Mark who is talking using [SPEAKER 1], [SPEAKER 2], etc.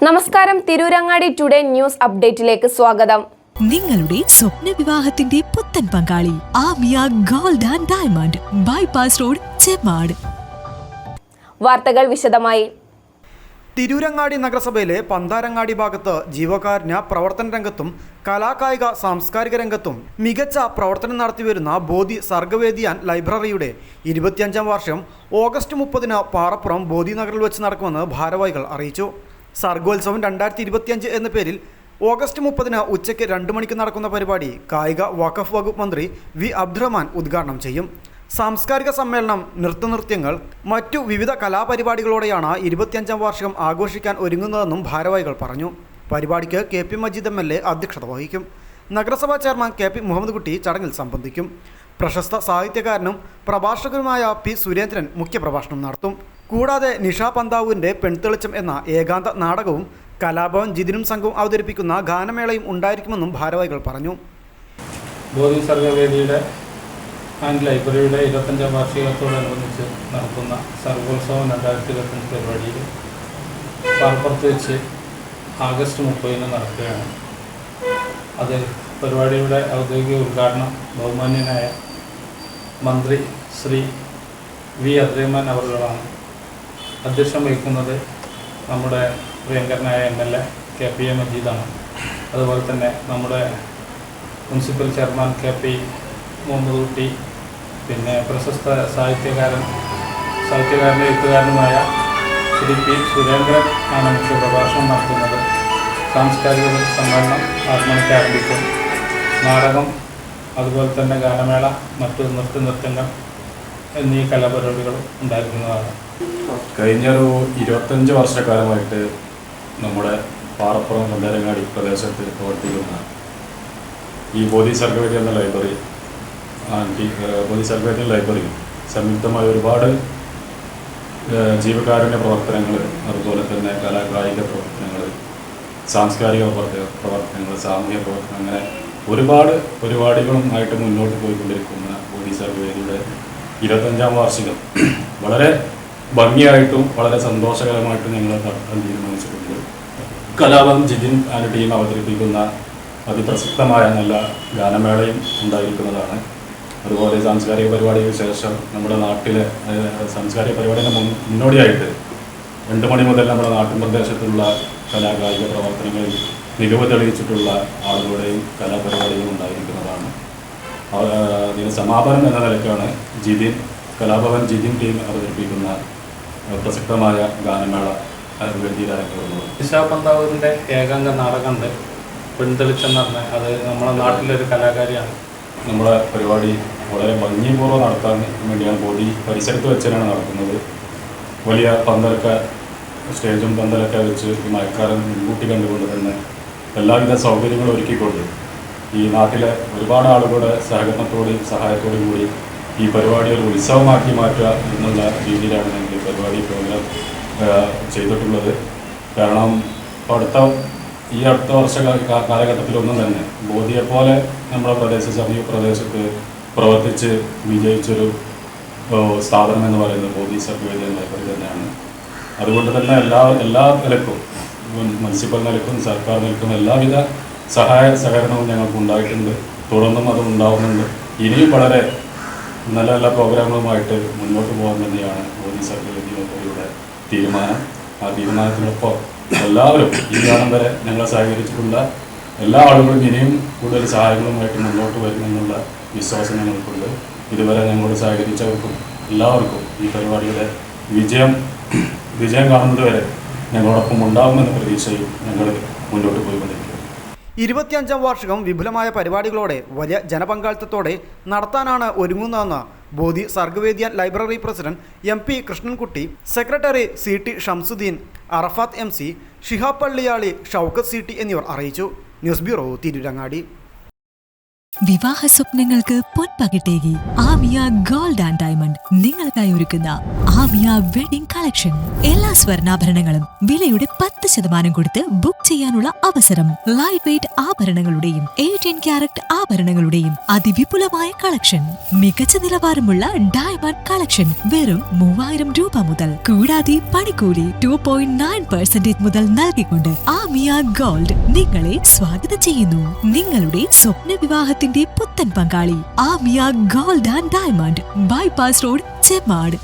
[SPEAKER 1] നമസ്കാരം, Tirurangadi today news അപ്ഡേറ്റിലേക്ക് സ്വാഗതം.
[SPEAKER 2] നിങ്ങളുടെ സ്വപ്ന വിവാഹത്തിന്റെ പുത്തൻ പങ്കാളി Amiya gold and diamond, bypass road, Chemmad.
[SPEAKER 1] വാർത്തകൾ വിശദമായി.
[SPEAKER 3] തിരൂരങ്ങാടി നഗരസഭയിലെ പന്താരങ്ങാടി ഭാഗത്ത് ജീവകാരുണ്യ പ്രവർത്തന രംഗത്തും കലാകായിക സാംസ്കാരിക രംഗത്തും മികച്ച പ്രവർത്തനം നടത്തിവരുന്ന ബോധി സർഗവേദിയാൻ ലൈബ്രറിയുടെ 25ാം വർഷം ഓഗസ്റ്റ് 30-ന് പാറപ്പുറം ബോധി നഗറിൽ വെച്ച് നടക്കുമെന്ന് ഭാരവാഹികൾ അറിയിച്ചു. സർഗോത്സവം 2025 എന്ന പേരിൽ ഓഗസ്റ്റ് 30-ന് ഉച്ചയ്ക്ക് 2 മണിക്ക് നടക്കുന്ന പരിപാടി കായിക വഖഫ് വകുപ്പ് മന്ത്രി വി അബ്ദുറഹ്മാൻ ഉദ്ഘാടനം ചെയ്യും. സാംസ്കാരിക സമ്മേളനം, നൃത്തനൃത്യങ്ങൾ, മറ്റു വിവിധ കലാപരിപാടികളോടെയാണ് 25ാം വാർഷികം ആഘോഷിക്കാൻ ഒരുങ്ങുന്നതെന്നും ഭാരവാഹികൾ പറഞ്ഞു. പരിപാടിക്ക് KP മജീദ് MLA അധ്യക്ഷത വഹിക്കും. നഗരസഭാ ചെയർമാൻ KP മുഹമ്മദ് കുട്ടി ചടങ്ങിൽ സംബന്ധിക്കും. പ്രശസ്ത സാഹിത്യകാരനും പ്രഭാഷകനുമായ P സുരേന്ദ്രൻ മുഖ്യപ്രഭാഷണം നടത്തും. കൂടാതെ നിഷ പന്താവൂരിൻ്റെ പെൺതെളിച്ചം എന്ന ഏകാന്ത നാടകവും കലാഭവൻ ജിതിനും സംഘവും അവതരിപ്പിക്കുന്ന ഗാനമേളയും ഉണ്ടായിരിക്കുമെന്നും ഭാരവാഹികൾ പറഞ്ഞു.
[SPEAKER 4] ബോധി സർഗവേദിയുടെ ആൻഡ് ലൈബ്രറിയുടെ 25ാം വാർഷികത്തോടനുബന്ധിച്ച് നടത്തുന്ന സർഗോത്സവം 2025 പരിപാടിയിൽ പാറപ്പുറത്ത് വെച്ച് ആഗസ്റ്റ് 30-ന് നടക്കുകയാണ്. അത് പരിപാടിയുടെ ഔദ്യോഗിക ഉദ്ഘാടനം ബഹുമാന്യനായ മന്ത്രി ശ്രീ വി അബ്ദുറഹ്മാൻ അവറുകളാണ്. അധ്യക്ഷം വഹിക്കുന്നത് നമ്മുടെ പ്രിയങ്കരനായ MLA KP മജീദാണ്. അതുപോലെ തന്നെ നമ്മുടെ മുനിസിപ്പൽ ചെയർമാൻ KP മുഹമ്മദ് കുട്ടി, പിന്നെ പ്രശസ്ത സാഹിത്യകാരനും എഴുത്തുകാരനുമായ ശ്രീ P സുരേന്ദ്രൻ ആണ് മുഖ്യ പ്രഭാഷണം നടത്തുന്നത്. സാംസ്കാരിക സമ്മേളനം 6 മണിക്ക് ആരംഭിക്കും. നാടകം, അതുപോലെ തന്നെ ഗാനമേള, മറ്റു നൃത്യങ്ങൾ എന്നീ കലാപരിപാടികളും ഉണ്ടായിരിക്കുന്നതാണ്.
[SPEAKER 5] കഴിഞ്ഞൊരു 25 വർഷക്കാലമായിട്ട് നമ്മുടെ പാറപ്പുറം പന്താരങ്ങാടി പ്രദേശത്ത് പ്രവർത്തിക്കുന്ന ഈ ബോധി സർഗവേദി എന്ന ലൈബ്രറി സംയുക്തമായ ഒരുപാട് ജീവകാരുണ്യ പ്രവർത്തനങ്ങൾ, അതുപോലെ തന്നെ കലാകായിക പ്രവർത്തനങ്ങൾ, സാംസ്കാരിക പ്രവർത്തനങ്ങൾ, സാമൂഹിക പ്രവർത്തനം, അങ്ങനെ ഒരുപാട് പരിപാടികളുമായിട്ട് മുന്നോട്ട് പോയിക്കൊണ്ടിരിക്കുന്ന ബോധി സർഗവേദിയുടെ 25ാം വാർഷികം വളരെ ഭംഗിയായിട്ടും വളരെ സന്തോഷകരമായിട്ടും ഞങ്ങൾ നടത്താൻ തീരുമാനിച്ചിട്ടുണ്ട്. കലാഭവൻ ജിതിൻ ആൻഡ് ടീം അവതരിപ്പിക്കുന്ന അതിപ്രസക്തമായ നല്ല ഗാനമേളയും ഉണ്ടായിരിക്കുന്നതാണ്. അതുപോലെ സാംസ്കാരിക പരിപാടിക്ക് ശേഷം നമ്മുടെ നാട്ടിലെ സാംസ്കാരിക പരിപാടിയുടെ മുന്നോടിയായിട്ട് 2 മണി മുതൽ നമ്മുടെ നാട്ടിൻ പ്രദേശത്തുള്ള കലാകായിക പ്രവർത്തനങ്ങളിൽ മികവ് തെളിയിച്ചിട്ടുള്ള ആളുകളുടെയും കലാപരിപാടികളും ഉണ്ടായിരിക്കുന്നതാണ്. ഇതിന് സമാപനം എന്ന നിലയ്ക്കാണ് കലാഭവൻ ജിതിൻ ടീം അവതരിപ്പിക്കുന്ന പ്രസക്തമായ ഗാനമേള വേദിയിലായിരിക്കുന്നത്.
[SPEAKER 4] നിഷ പന്താവൂരിൻ്റെ ഏകാംഗ നാടകമുണ്ട്, പെൺതെളിച്ചം എന്ന് പറഞ്ഞാൽ. അത് നമ്മുടെ നാട്ടിലൊരു കലാകാരിയാണ്.
[SPEAKER 5] നമ്മുടെ പരിപാടി വളരെ ഭംഗിപൂർവ്വം നടത്താൻ വേണ്ടിയാണ് ബോധി പരിസരത്ത് വെച്ചാണ് നടത്തുന്നത്. വലിയ സ്റ്റേജും പന്തലൊക്കെ വെച്ച് ഈ മഴക്കാലം മുൻകൂട്ടി കണ്ടുകൊണ്ട് തന്നെ എല്ലാവിധ സൗകര്യങ്ങളും ഒരുക്കിക്കൊണ്ട് ഈ നാട്ടിലെ ഒരുപാട് ആളുകളുടെ സഹകരണത്തോടെയും സഹായത്തോടും കൂടി ഈ പരിപാടി ഒരു ഉത്സവമാക്കി മാറ്റുക എന്നുള്ള രീതിയിലാണ് ഞങ്ങൾ ഈ പരിപാടി പ്രോഗ്രാം ചെയ്തിട്ടുള്ളത്. കാരണം ഈ അടുത്ത വർഷ കാലഘട്ടത്തിലൊന്നും തന്നെ ബോധിയെപ്പോലെ നമ്മുടെ സമീപ പ്രദേശത്ത് പ്രവർത്തിച്ച് വിജയിച്ചൊരു സ്ഥാപനം എന്ന് പറയുന്നത് ബോധി സർഗവേദി ലൈബ്രറി തന്നെയാണ്. അതുകൊണ്ട് തന്നെ എല്ലാ നിലക്കും, മുനിസിപ്പൽ നിലക്കും സർക്കാർ നിലക്കും എല്ലാവിധ സഹായ സഹകരണവും ഞങ്ങൾക്ക് ഉണ്ടായിട്ടുണ്ട്. തുടർന്നും അത് ഉണ്ടാവുന്നുണ്ട്. ഇനിയും വളരെ നല്ല നല്ല പ്രോഗ്രാമുകളുമായിട്ട് മുന്നോട്ട് പോകാൻ തന്നെയാണ് ബോധി സർഗവേദി ലൈബ്രറിയുടെ തീരുമാനം. ആ തീരുമാനത്തിനൊപ്പം എല്ലാവരും ഈ കാലം വരെ ഞങ്ങളെ സഹകരിച്ചിട്ടുള്ള എല്ലാ ആളുകളും ഇനിയും കൂടുതൽ സഹായങ്ങളുമായിട്ട് മുന്നോട്ട് വരുമെന്നുള്ള വിശ്വാസം ഞങ്ങൾക്കുണ്ട്. ഇതുവരെ ഞങ്ങളോട് സഹകരിച്ചവർക്കും എല്ലാവർക്കും ഈ പരിപാടിയുടെ വിജയം കാണുന്നത് വരെ ഞങ്ങളോടൊപ്പം ഉണ്ടാകുമെന്ന പ്രതീക്ഷയും ഞങ്ങൾ മുന്നോട്ട് പോയിക്കൊണ്ടിരിക്കുന്നു.
[SPEAKER 3] 25ാം വാർഷികം വിപുലമായ പരിപാടികളോടെ വലിയ ജനപങ്കാളിത്തത്തോടെ നടത്താനാണ് ഒരുങ്ങുന്നതെന്ന് ബോധി സർഗവേദിയാൻ library president MP Krishnankutty, secretary CT Shamsuddin, Arafath MC, Shihab Palliyali, Shoukath CT എന്നിവർ അറിയിച്ചു. News bureau, Tirurangadi.
[SPEAKER 2] വിവാഹ സ്വപ്നങ്ങൾക്ക് പൊൻപകിട്ടേകി ആമിയ ഗോൾഡ് ആൻഡ് ഡയമണ്ട് നിങ്ങൾക്കായി ഒരുക്കുന്ന ആമിയ വെഡിംഗ് കളക്ഷൻ. എല്ലാ സ്വർണ്ണാഭരണങ്ങളും വിലയുടെ 10% കൊടുത്ത് ബുക്ക് ചെയ്യാനുള്ള അവസരം. ലൈറ്റ് വെയ്റ്റ് ആഭരണങ്ങളുടെയും 18 ക്യാരറ്റ് ആഭരണങ്ങളുടെയും അതിവിപുലമായ കളക്ഷൻ. മികച്ച നിലവാരമുള്ള ഡയമണ്ട് കളക്ഷൻ വെറും 3000 രൂപ മുതൽ. കൂടാതെ പണിക്കൂലി 2.9% മുതൽ നൽകിക്കൊണ്ട് ആമിയ ഗോൾഡ് നിങ്ങളെ സ്വാഗതം ചെയ്യുന്നു. നിങ്ങളുടെ സ്വപ്ന വിവാഹത്തിന്റെ പുത്തൻ പങ്കാളി Amiya gold and diamond, bypass road, Chemmad.